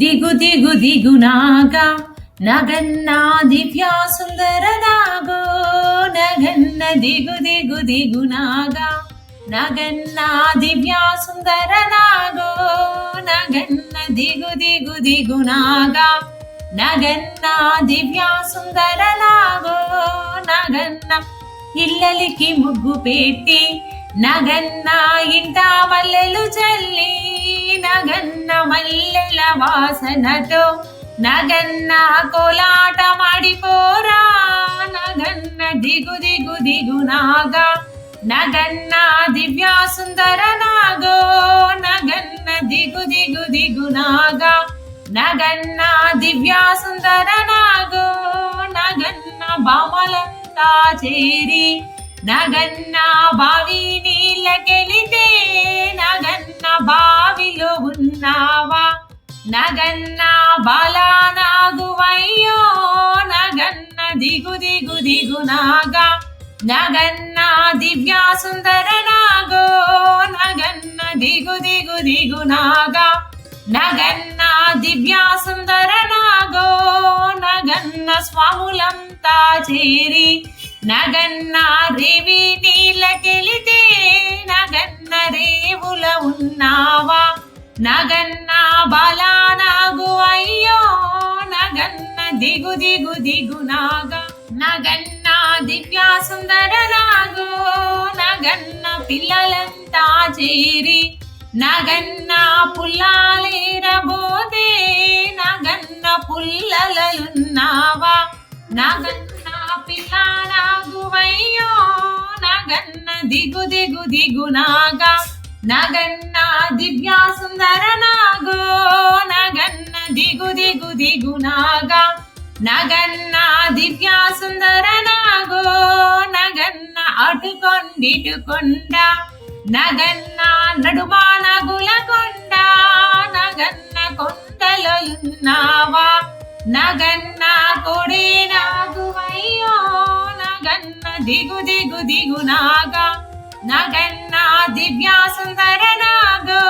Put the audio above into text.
దిగు దిగు దిగునాగా నగన్న దివ్య సుందర నాగో నగన్న దిగు దిగు దిగునాగా నగన్న దివ్య సుందర నాగో నగన్న దిగు దిగు దిగునాగా నగన్న దివ్య సుందర నాగో నగన్న ఇల్లలికి ముగ్గు పెట్టి నగన్న ఇంట మల్లెలు చల్లి నగన్న మల్లెల వాసనతో నగన్న కోలాట మాడిపోరా నగన్న దిగు దిగు దిగునాగా నగన్న దివ్య సుందర నాగో నగన్న దిగు దిగు దిగునాగా నగన్న దివ్య సుందర నాగో నగన్న బామలంతా చేరి నగన్న బావి నీళ్ళకెళితే నగన్న బావిలో ఉన్నావా నగన్న బాలా నాగువయ్యో నగన్న దిగు దిగు దిగునాగా నగన్న దివ్య సుందర నాగో నగన్న దిగు దిగు దిగునాగా నగన్న దివ్య సుందర నాగో నగన్న స్వాములంతా చేరి నగన్న రేవి నీళ్ళకెళితే నగన్న రేవుల ఉన్నావా నగన్న బాలా నాగు అయ్యో నగన్న దిగు దిగు దిగునాగా నగన్న దివ్య సుందర నాగో నగన్న పిల్లలంతా చేరి నగన్న పుల్లాలేరబోతే నగన్న పుల్లలున్నావా నగన్న పిల్ల నాగువయ్యో నగన్న దిగు దిగు దిగునాగా నగన్న దివ్య సుందర నాగో నగన్న దిగు దిగు దిగునాగా నగన్న దివ్య సుందర నాగో నగన్న అటుకొండిటుకొండ నగన్న నడుమా నగుల కొండ నగన్న కొండలున్నావా నగన్న కొడే నాగువయ్యో నగన్న దిగు దిగు దిగునాగా నగన్న దివ్య సుందర నాగో